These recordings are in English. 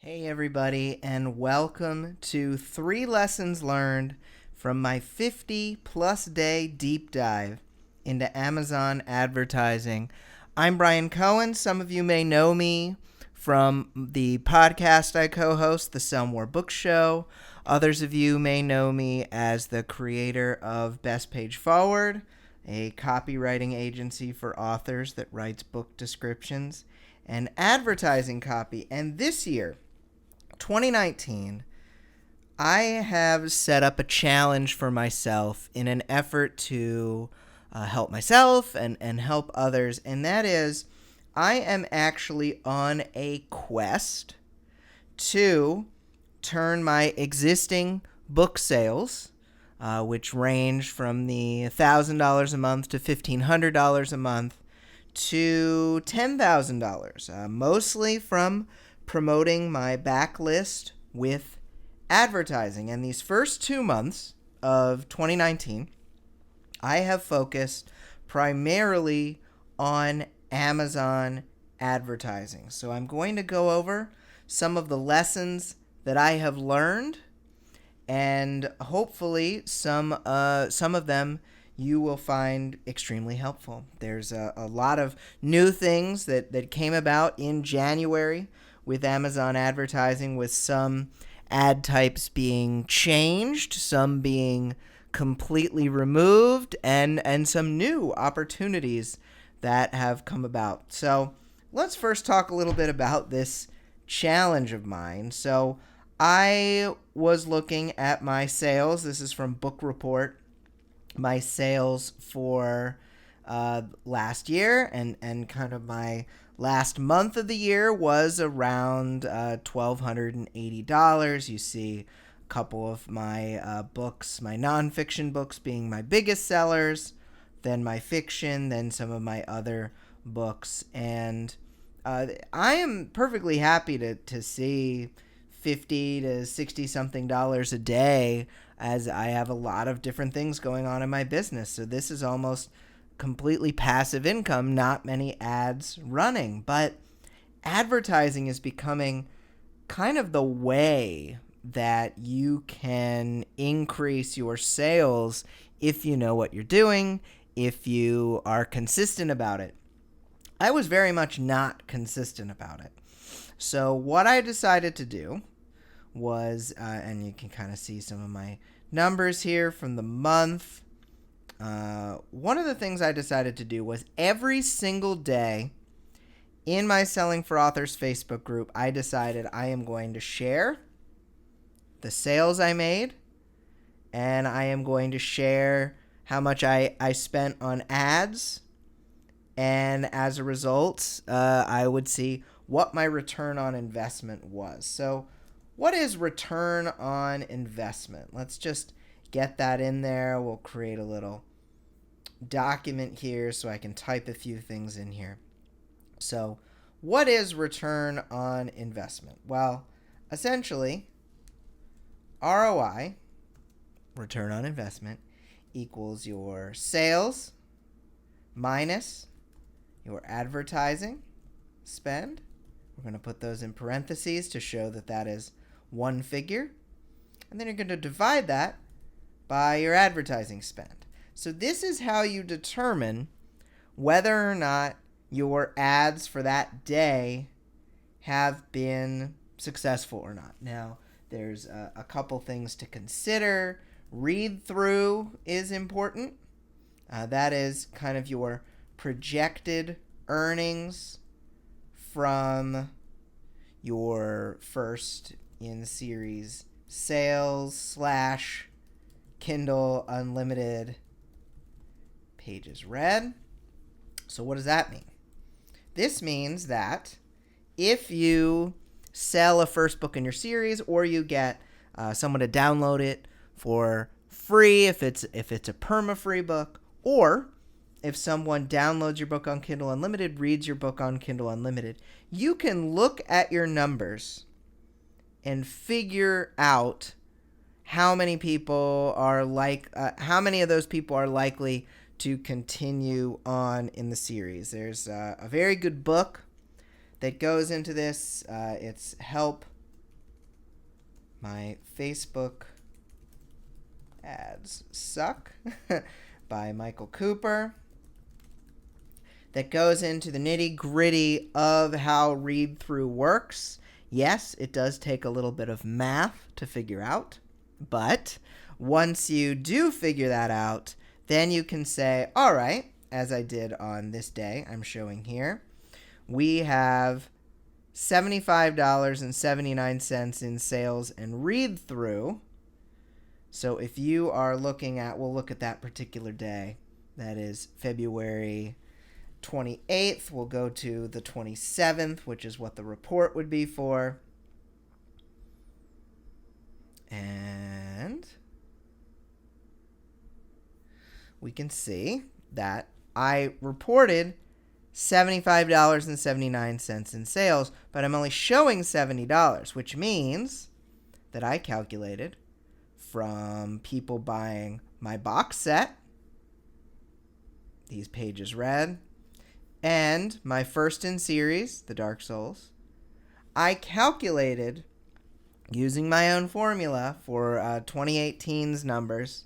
Hey everybody, and welcome to 3 lessons learned from my 50 plus day deep dive into Amazon advertising. I'm Bryan Cohen. Some of you may know me from the podcast I co-host, the Sell More Book Show. Others of you may know me as the creator of Best Page Forward, a copywriting agency for authors that writes book descriptions and advertising copy. And this year, 2019, I have set up a challenge for myself in an effort to help myself and help others, and that is I am actually on a quest to turn my existing book sales, which range from the $1,000 a month to $1,500 a month, to $10,000, mostly from promoting my backlist with advertising. And these first 2 months of 2019, I have focused primarily on Amazon advertising. So I'm going to go over some of the lessons that I have learned, and hopefully some of them you will find extremely helpful. There's a lot of new things that came about in January with Amazon advertising, with some ad types being changed, some being completely removed, and some new opportunities that have come about. So let's first talk a little bit about this challenge of mine. So I was looking at my sales. This is from Book Report. My sales for last year and kind of my last month of the year was around $1,280. You see a couple of my books, my nonfiction books being my biggest sellers, then my fiction, then some of my other books. And I am perfectly happy to see $50 to $60 something a day, as I have a lot of different things going on in my business. So this is almost completely passive income, not many ads running. But advertising is becoming kind of the way that you can increase your sales if you know what you're doing, if you are consistent about it. I was very much not consistent about it. So what I decided to do was, and you can kind of see some of my numbers here from the month. One of the things I decided to do was every single day in my Selling for Authors Facebook group, I decided I am going to share the sales I made, and I am going to share how much I spent on ads, and as a result, I would see what my return on investment was. So what is return on investment? Let's just get that in there. We'll create a little document here so I can type a few things in here. So what is return on investment? Well, essentially, ROI, return on investment, equals your sales minus your advertising spend. We're going to put those in parentheses to show that that is one figure. And then you're going to divide that by your advertising spend. So this is how you determine whether or not your ads for that day have been successful or not. Now, there's a couple things to consider. Read through is important. That is kind of your projected earnings from your first in series sales / Kindle Unlimited pages read. So what does that mean? This means that if you sell a first book in your series, or you get someone to download it for free if it's a perma-free book, or if someone downloads your book on Kindle Unlimited, reads your book on Kindle Unlimited, you can look at your numbers and figure out how many people are how many of those people are likely to continue on in the series. There's a very good book that goes into this. It's Help My Facebook Ads Suck by Michael Cooper, that goes into the nitty-gritty of how read-through works. Yes, it does take a little bit of math to figure out, but once you do figure that out, then you can say, all right, as I did on this day I'm showing here, we have $75.79 in sales and read-through. So if you are looking at, we'll look at that particular day. That is February 28th. We'll go to the 27th, which is what the report would be for. And we can see that I reported $75.79 in sales, but I'm only showing $70, which means that I calculated from people buying my box set, these pages read, and my first in series, the Dark Souls, I calculated using my own formula for 2018's numbers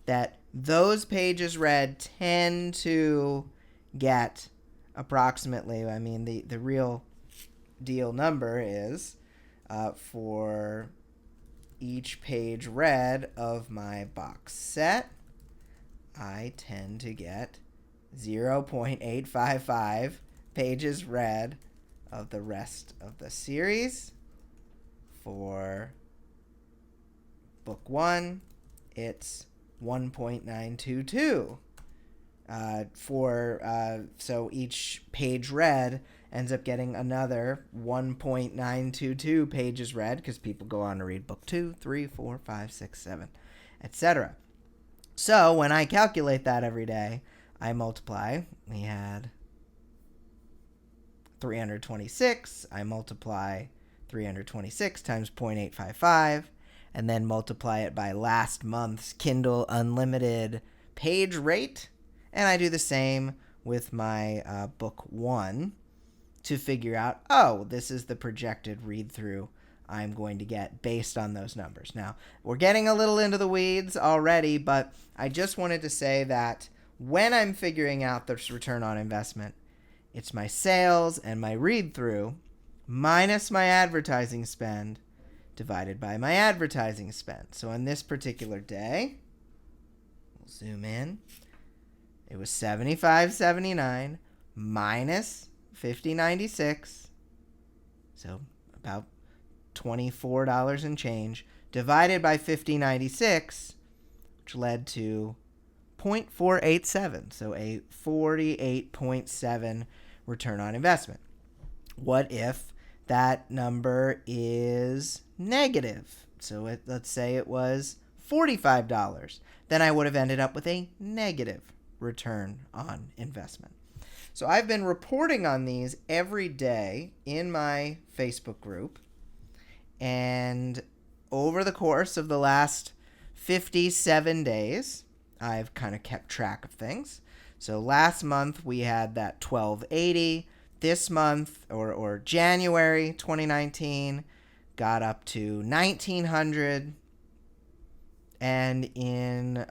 that those pages read tend to get approximately, the real deal number is for each page read of my box set, I tend to get 0.855 pages read of the rest of the series. For book 1, it's 1.922. So each page read ends up getting another 1.922 pages read, because people go on to read book 2, 3, 4, 5, 6, 7, etc. So when I calculate that every day, I multiply. We had 326. I multiply 326 times 0.855, and then multiply it by last month's Kindle Unlimited page rate. And I do the same with my book 1 to figure out, oh, this is the projected read-through I'm going to get based on those numbers. Now, we're getting a little into the weeds already, but I just wanted to say that when I'm figuring out this return on investment, it's my sales and my read-through minus my advertising spend divided by my advertising spend. So on this particular day, we'll zoom in, it was $75.79 minus $50.96, so about $24 and change, divided by $50.96, which led to 0.487, so a 48.7 return on investment. What if that number is negative? So let's say it was $45. Then I would have ended up with a negative return on investment. So I've been reporting on these every day in my Facebook group. And over the course of the last 57 days, I've kind of kept track of things. So last month we had that 1280. This month, or January 2019, got up to 1900. And in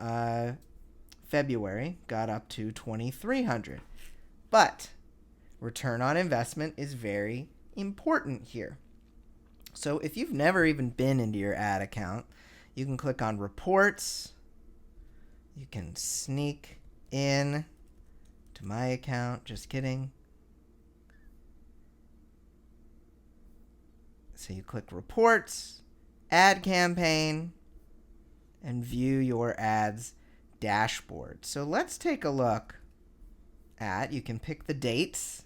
February, got up to 2300. But return on investment is very important here. So if you've never even been into your ad account, you can click on Reports. You can sneak in to my account. Just kidding. So you click Reports, Ad Campaign, and view your ads dashboard. So let's take a look at, you can pick the dates.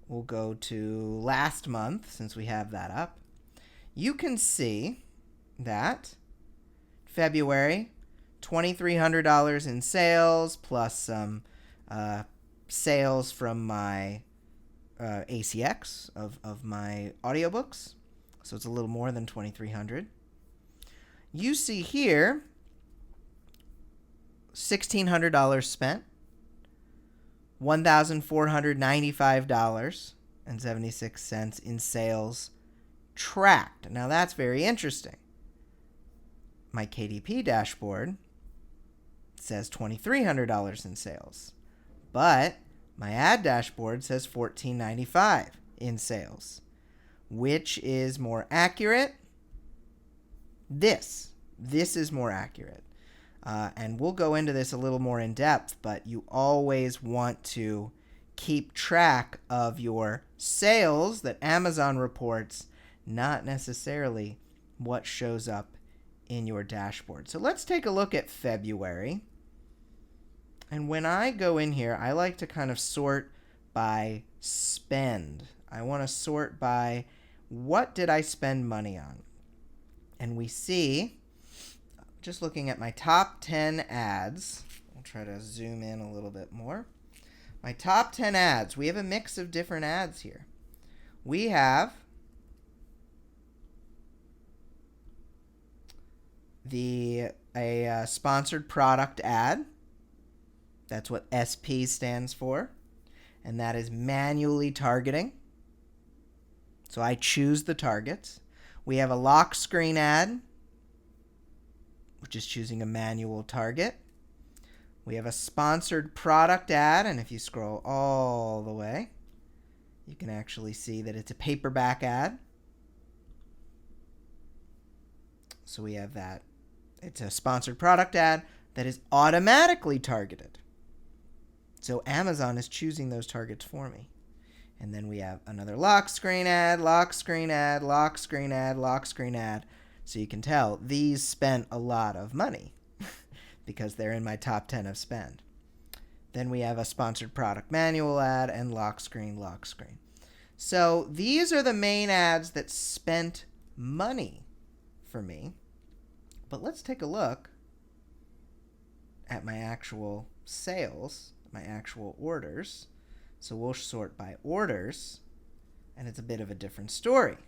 We'll go to last month since we have that up. You can see that February, $2,300 in sales plus some sales from my ACX of my audiobooks. So it's a little more than $2,300. You see here $1,600 spent, $1,495.76 in sales tracked. Now that's very interesting. My KDP dashboard says $2,300 in sales, but my ad dashboard says $1,495 in sales. Which is more accurate? This is more accurate. And we'll go into this a little more in depth, but you always want to keep track of your sales that Amazon reports, not necessarily what shows up in your dashboard. So let's take a look at February. And when I go in here, I like to kind of sort by spend. I want to sort by what did I spend money on? And we see, just looking at my top 10 ads, I'll try to zoom in a little bit more. My top 10 ads, we have a mix of different ads here. We have a sponsored product ad. That's what SP stands for. And that is manually targeting. So I choose the targets. We have a lock screen ad, which is choosing a manual target. We have a sponsored product ad, and if you scroll all the way, you can actually see that it's a paperback ad. So we have that. It's a sponsored product ad that is automatically targeted. So Amazon is choosing those targets for me. And then we have another lock screen ad, lock screen ad, lock screen ad, lock screen ad. So you can tell these spent a lot of money because they're in my top 10 of spend. Then we have a sponsored product manual ad and lock screen, lock screen. So these are the main ads that spent money for me. But let's take a look at my actual sales, my actual orders. So we'll sort by orders, and it's a bit of a different story.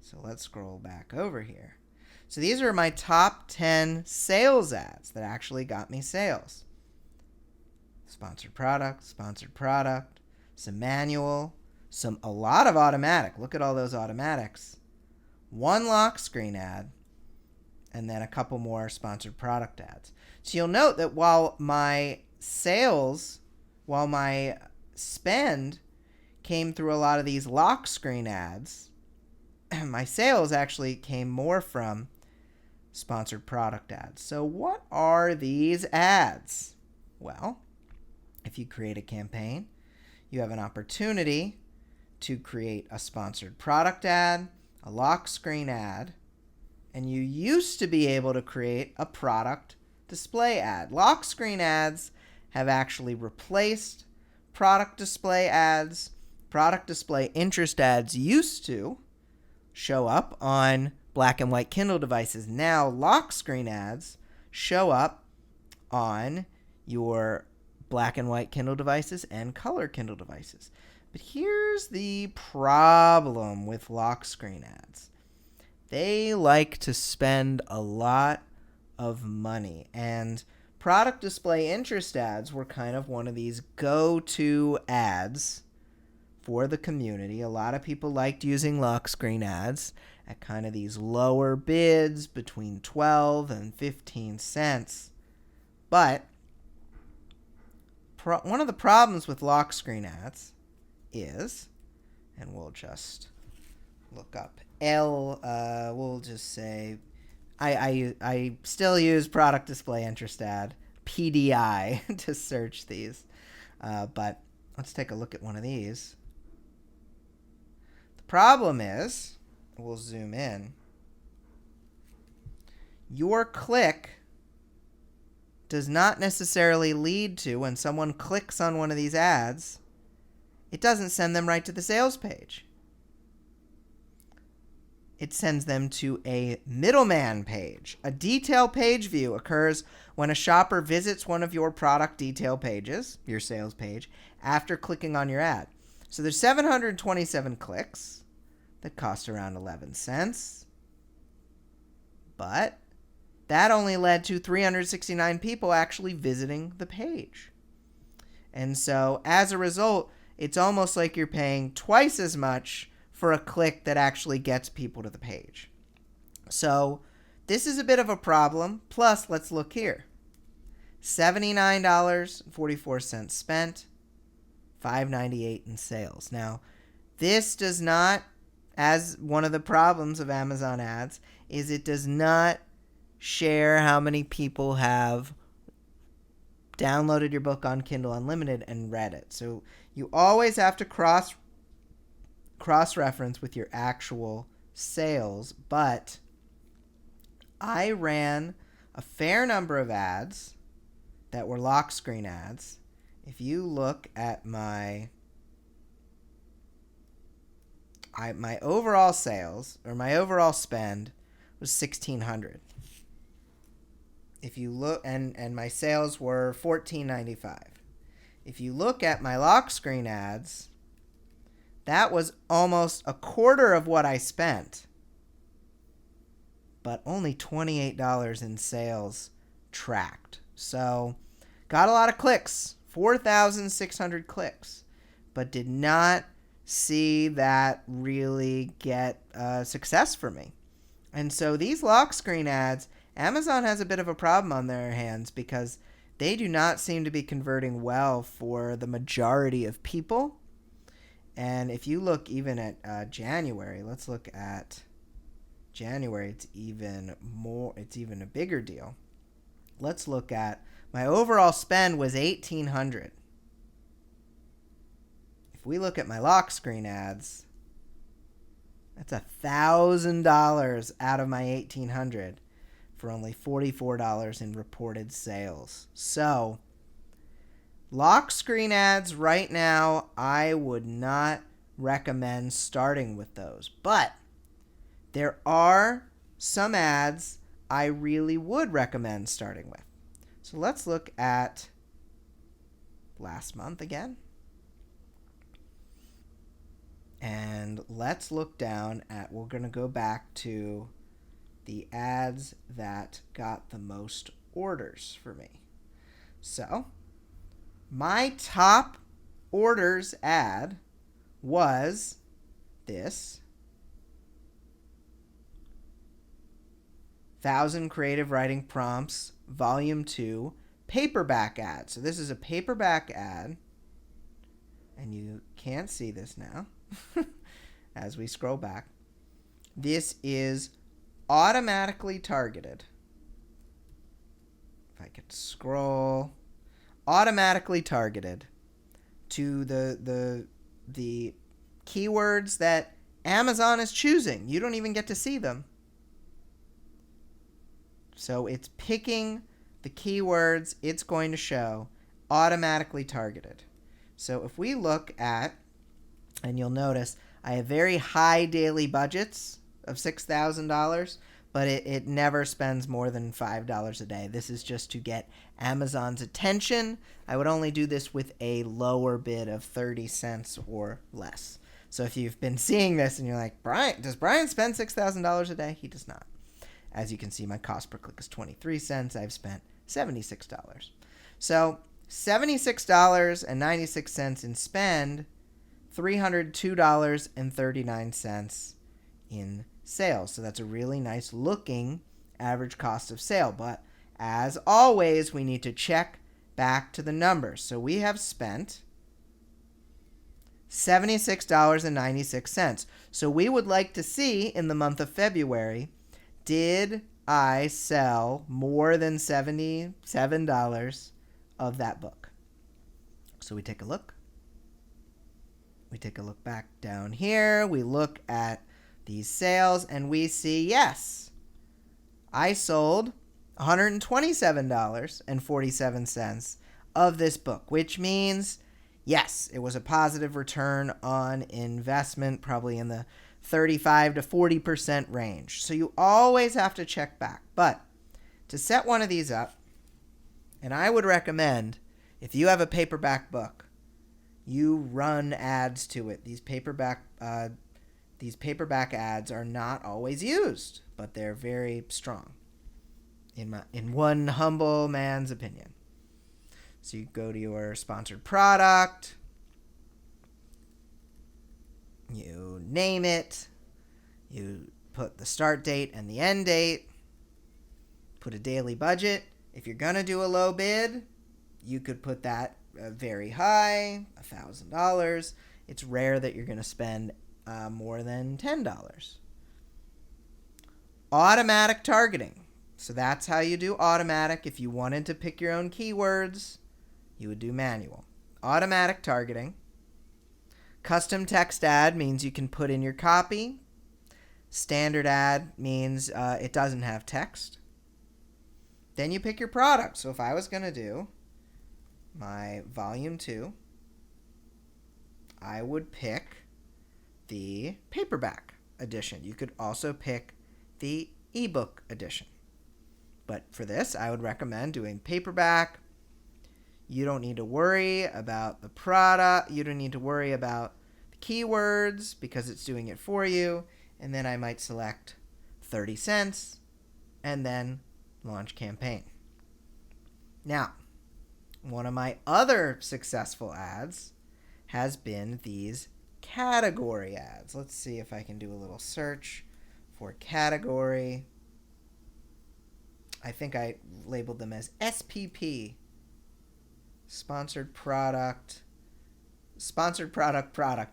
So let's scroll back over here. So these are my top 10 sales ads that actually got me sales. Sponsored product, some manual, a lot of automatic. Look at all those automatics. One lock screen ad, and then a couple more sponsored product ads. So you'll note that while my spend came through a lot of these lock screen ads, my sales actually came more from sponsored product ads. So what are these ads? Well, if you create a campaign, you have an opportunity to create a sponsored product ad, a lock screen ad, and you used to be able to create a product display ad. Lock screen ads have actually replaced product display ads. Product display interest ads used to show up on black and white Kindle devices. Now lock screen ads show up on your black and white Kindle devices and color Kindle devices. But here's the problem with lock screen ads. They like to spend a lot of money, and product display interest ads were kind of one of these go-to ads for the community. A lot of people liked using lock screen ads at kind of these lower bids between 12 and 15 cents. But one of the problems with lock screen ads is, and we'll just look up we'll just say, I still use product display interest ad, PDI, to search these. But let's take a look at one of these. The problem is, we'll zoom in, your click does not necessarily lead to, when someone clicks on one of these ads, it doesn't send them right to the sales page. It sends them to a middleman page. A detail page view occurs when a shopper visits one of your product detail pages, your sales page, after clicking on your ad. So there's 727 clicks that cost around 11 cents. But that only led to 369 people actually visiting the page. And so as a result, it's almost like you're paying twice as much for a click that actually gets people to the page. So this is a bit of a problem. Plus, let's look here. $79.44 spent, $5.98 in sales. Now, this does not, as one of the problems of Amazon ads, is it does not share how many people have downloaded your book on Kindle Unlimited and read it. So you always have to cross-reference with your actual sales, but I ran a fair number of ads that were Lockscreen ads. If you look at my overall sales, or my overall spend, was $1,600. If you look, and my sales were $14.95. If you look at my Lockscreen ads, that was almost a quarter of what I spent, but only $28 in sales tracked. So got a lot of clicks, 4,600 clicks, but did not see that really get success for me. And so these Lockscreen ads, Amazon has a bit of a problem on their hands because they do not seem to be converting well for the majority of people. And if you look even at January, let's look at January, it's even a bigger deal. Let's look at my overall spend was $1,800. If we look at my Lockscreen ads, that's $1,000 out of my $1,800 for only $44 in reported sales. So Lockscreen ads right now, I would not recommend starting with those. But there are some ads I really would recommend starting with. So let's look at last month again. And let's look down at, we're going to go back to the ads that got the most orders for me. So my top orders ad was this 1,000 Creative Writing Prompts Volume 2 paperback ad. So this is a paperback ad, and you can't see this now as we scroll back. This is automatically targeted. If I could scroll, automatically targeted to the keywords that Amazon is choosing. You don't even get to see them. So it's picking the keywords it's going to show, automatically targeted. So if we look at, and you'll notice I have very high daily budgets of $6,000, but it never spends more than $5 a day. This is just to get Amazon's attention. I would only do this with a lower bid of 30 cents or less. So if you've been seeing this and you're like, does Bryan spend $6,000 a day? He does not. As you can see, my cost per click is 23 cents. I've spent $76. So $76.96 in spend, $302.39 in sales. So that's a really nice looking average cost of sale. But as always, we need to check back to the numbers. So we have spent $76.96. So we would like to see in the month of February, did I sell more than $77 of that book? So we take a look. We take a look back down here. We look at these sales and we see, yes, I sold $127.47 of this book, which means, yes, it was a positive return on investment, probably in the 35 to 40% range. So you always have to check back. But to set one of these up, and I would recommend, if you have a paperback book, you run ads to it. These paperback ads are not always used, but they're very strong, in one humble man's opinion. So you go to your sponsored product. You name it. You put the start date and the end date. Put a daily budget. If you're going to do a low bid, you could put that very high, $1,000. It's rare that you're going to spend more than $10. Automatic targeting. So that's how you do automatic. If you wanted to pick your own keywords, you would do manual. Automatic targeting. Custom text ad means you can put in your copy. Standard ad means it doesn't have text. Then you pick your product. So if I was going to do my volume 2, I would pick the paperback edition. You could also pick the ebook edition. But for this, I would recommend doing paperback. You don't need to worry about the product. You don't need to worry about the keywords because it's doing it for you. And then I might select 30 cents and then launch campaign. Now, one of my other successful ads has been these category ads. Let's see if I can do a little search for category. I think I labeled them as SPP. Sponsored product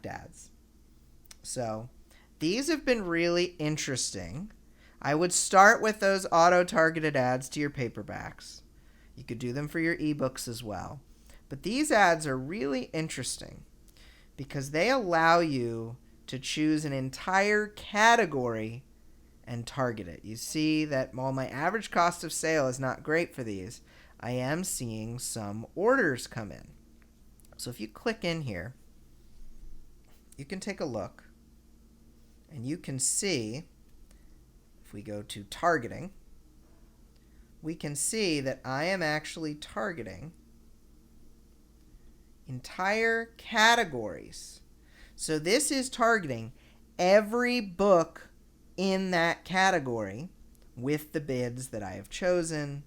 ads. So these have been really interesting. I would start with those auto-targeted ads to your paperbacks. You could do them for your ebooks as well. But these ads are really interesting because they allow you to choose an entire category and target it. You see that while my average cost of sale is not great for these, I am seeing some orders come in. So if you click in here, you can take a look and you can see, if we go to targeting, we can see that I am actually targeting entire categories. So this is targeting every book in that category with the bids that I have chosen.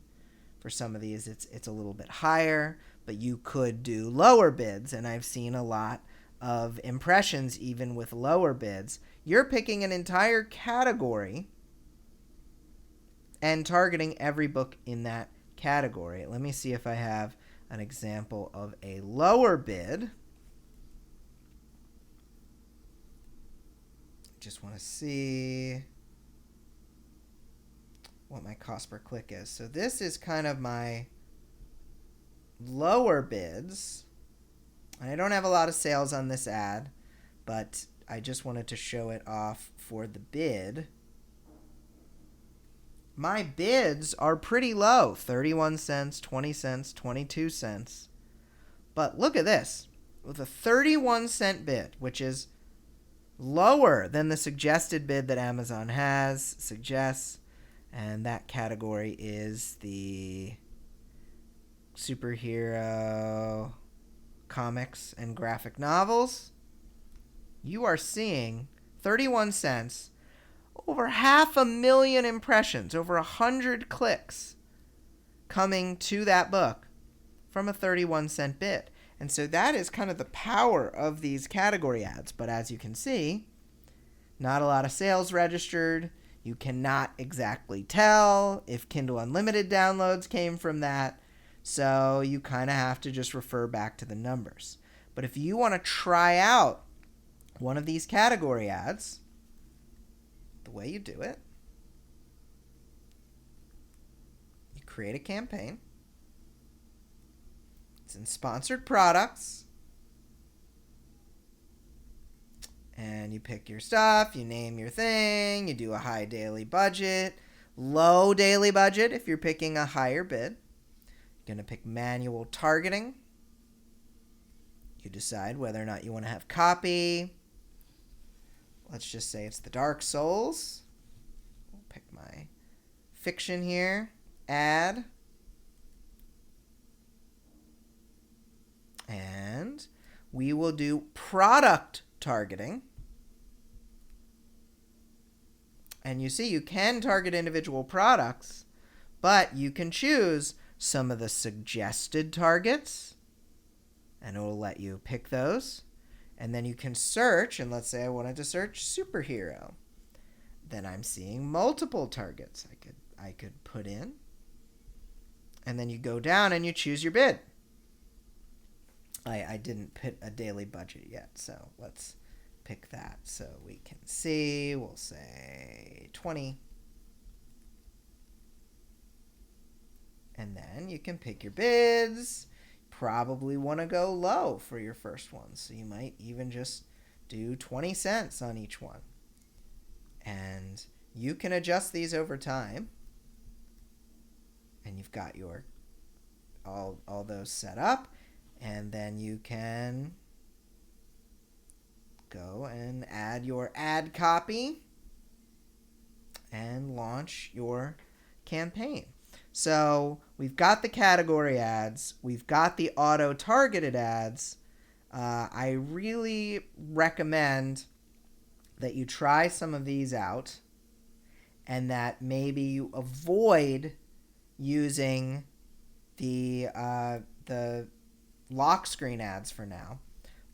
For some of these, it's a little bit higher, but you could do lower bids, and I've seen a lot of impressions even with lower bids. You're picking an entire category and targeting every book in that category. Let me see if I have an example of a lower bid. Just want to see what my cost per click is. So this is kind of my lower bids. And I don't have a lot of sales on this ad, but I just wanted to show it off for the bid. My bids are pretty low, 31 cents, 20 cents, 22 cents. But look at this. With a 31 cent bid, which is lower than the suggested bid that Amazon suggests, and that category is the superhero comics and graphic novels. You are seeing 31 cents, over 500,000 impressions, over 100 clicks coming to that book from a 31 cent bid. And so that is kind of the power of these category ads. But as you can see, not a lot of sales registered. You cannot exactly tell if Kindle Unlimited downloads came from that. So you kind of have to just refer back to the numbers. But if you want to try out one of these category ads, the way you do it, you create a campaign. It's in sponsored products. And you pick your stuff, you name your thing, you do a high daily budget, low daily budget if you're picking a higher bid. You're going to pick manual targeting. You decide whether or not you want to have copy. Let's just say it's the Dark Souls. We'll pick my fiction here. Add. And we will do product targeting. And you see, you can target individual products, but you can choose some of the suggested targets, and it will let you pick those. And then you can search, and let's say I wanted to search superhero. Then I'm seeing multiple targets I could put in. And then you go down and you choose your bid. I didn't put a daily budget yet, so let's pick that so we can see. We'll say 20. And then you can pick your bids. Probably want to go low for your first one, so you might even just do 20 cents on each one. And you can adjust these over time. And you've got your all those set up. And then you can go and add your ad copy and launch your campaign. So we've got the category ads. We've got the auto-targeted ads. I really recommend that you try some of these out and that maybe you avoid using the lock screen ads for now.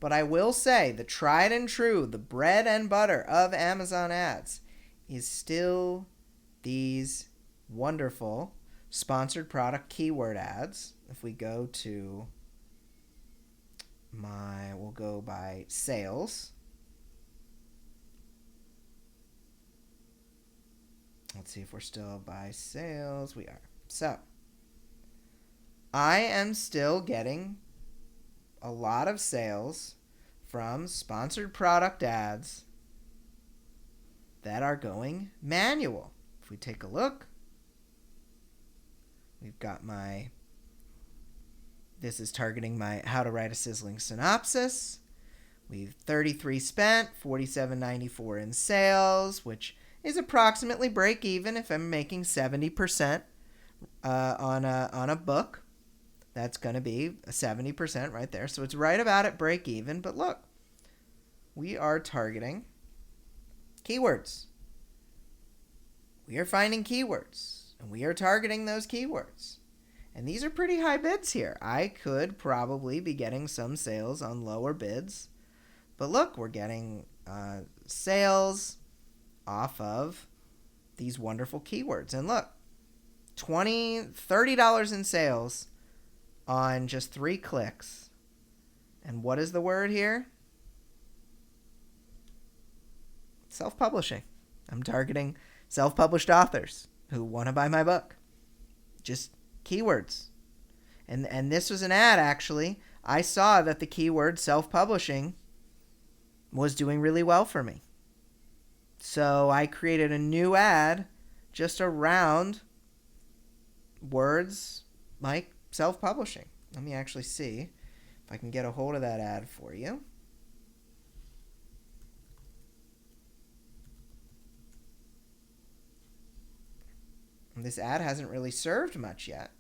But I will say the tried and true, the bread and butter of Amazon ads is still these wonderful sponsored product keyword ads. If we go to we'll go by sales. Let's see if we're still by sales. We are. So I am still getting a lot of sales from sponsored product ads that are going manual. If we take a look, we've got this is targeting my how to write a sizzling synopsis. We've 33 spent, 47.94 in sales, which is approximately break even if I'm making 70% on a book. That's going to be a 70% right there. So it's right about at break even. But look, we are targeting keywords. We are finding keywords, and we are targeting those keywords. And these are pretty high bids here. I could probably be getting some sales on lower bids. But look, we're getting sales off of these wonderful keywords. And look, $30 in sales on just 3 clicks. And what is the word here? Self-publishing. I'm targeting self-published authors who want to buy my book. Just keywords. And this was an ad, actually. I saw that the keyword self-publishing was doing really well for me. So I created a new ad just around words like self-publishing. Let me actually see if I can get a hold of that ad for you. And this ad hasn't really served much yet,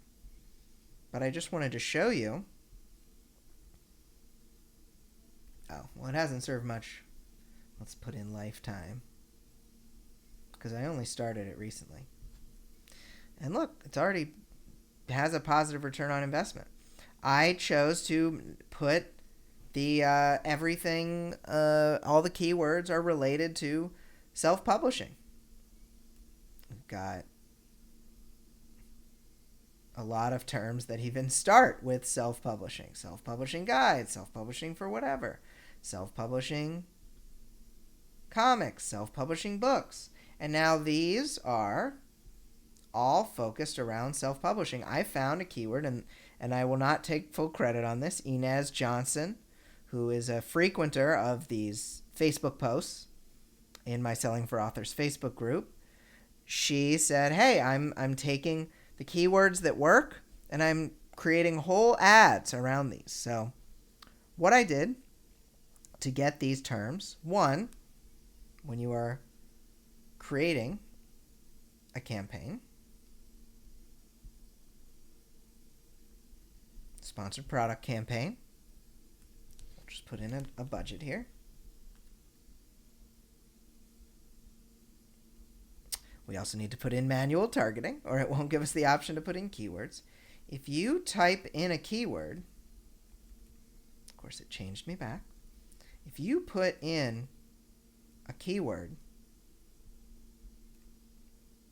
but I just wanted to show you. Oh, well, it hasn't served much. Let's put in lifetime, because I only started it recently. And look, it's already has a positive return on investment. I chose to put the everything, all the keywords are related to self-publishing. We've got a lot of terms that even start with self-publishing. Self-publishing guide, self-publishing for whatever, self-publishing comics, self-publishing books. And now these are all focused around self-publishing. I found a keyword, and I will not take full credit on this. Inez Johnson, who is a frequenter of these Facebook posts in my Selling for Authors Facebook group, she said, hey, I'm taking the keywords that work, and I'm creating whole ads around these. So what I did to get these terms, one, when you are creating a campaign, sponsored product campaign, we'll just put in a budget here. We also need to put in manual targeting, or it won't give us the option to put in keywords. If you type in a keyword, of course it changed me back. if you put in a keyword,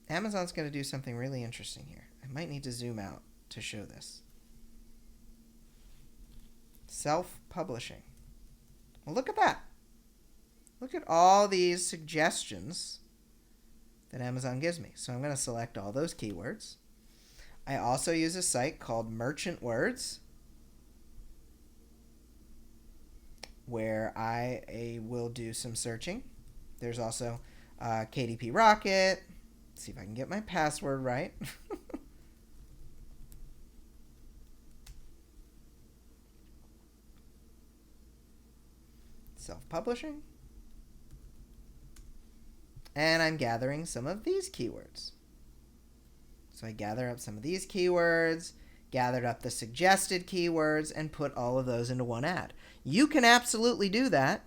Amazon's going to do something really interesting here. I might need to zoom out to show this. Self-publishing. Well, look at that. Look at all these suggestions that Amazon gives me. So I'm going to select all those keywords. I also use a site called Merchant Words, where I will do some searching. There's also KDP Rocket. Let's see if I can get my password right. Self-publishing. And I'm gathering some of these keywords. So I gather up some of these keywords, gathered up the suggested keywords, and put all of those into one ad. You can absolutely do that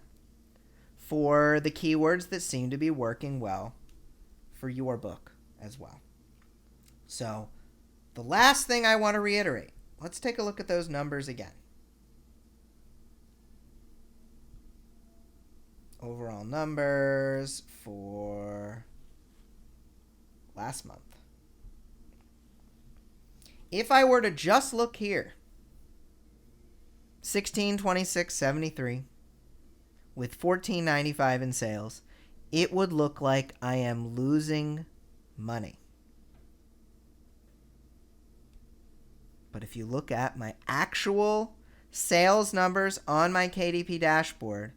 for the keywords that seem to be working well for your book as well. So the last thing I want to reiterate, let's take a look at those numbers again. Overall numbers for last month. If I were to just look here, 1626.73 with $14.95 in sales, it would look like I am losing money. But if you look at my actual sales numbers on my KDP dashboard,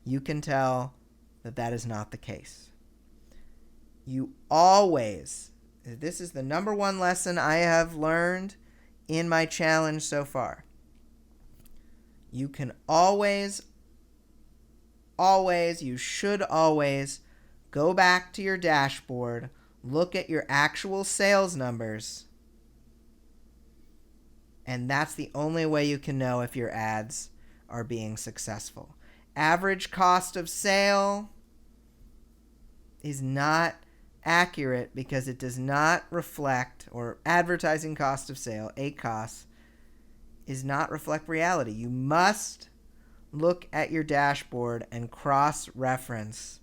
you can tell that that is not the case. You always, this is the number one lesson I have learned in my challenge so far. You can always, you should always go back to your dashboard, look at your actual sales numbers, and that's the only way you can know if your ads are being successful. Average cost of sale is not accurate because it does not reflect, or advertising cost of sale, ACoS, is not reflect reality. You must look at your dashboard and cross-reference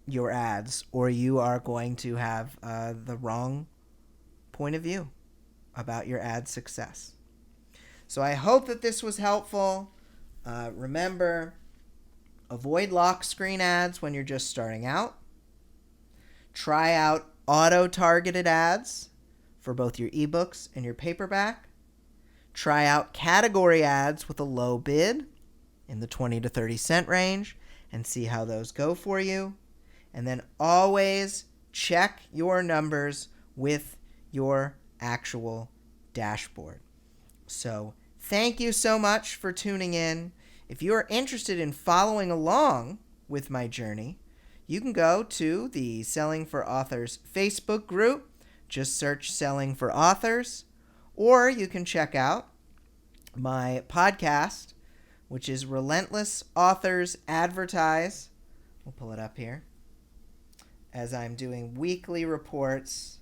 your ads, or you are going to have the wrong point of view about your ad success. So I hope that this was helpful. Remember, avoid lock screen ads when you're just starting out. Try out auto-targeted ads for both your ebooks and your paperback. Try out category ads with a low bid in the 20 to 30 cent range and see how those go for you. And then always check your numbers with your actual dashboard. So thank you so much for tuning in. If you are interested in following along with my journey, you can go to the Selling for Authors Facebook group. Just search Selling for Authors. Or you can check out my podcast, which is Relentless Authors Advertise. We'll pull it up here. As I'm doing weekly reports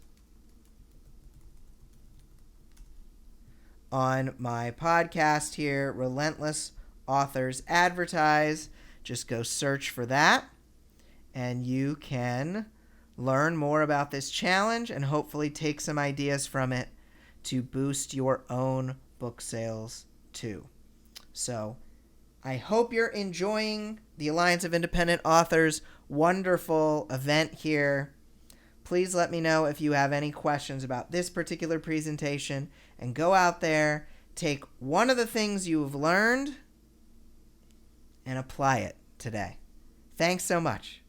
on my podcast here, Relentless Authors Advertise. Just go search for that, and you can learn more about this challenge and hopefully take some ideas from it to boost your own book sales too. So I hope you're enjoying the Alliance of Independent Authors wonderful event here. Please let me know if you have any questions about this particular presentation, and go out there, take one of the things you've learned and apply it today. Thanks so much.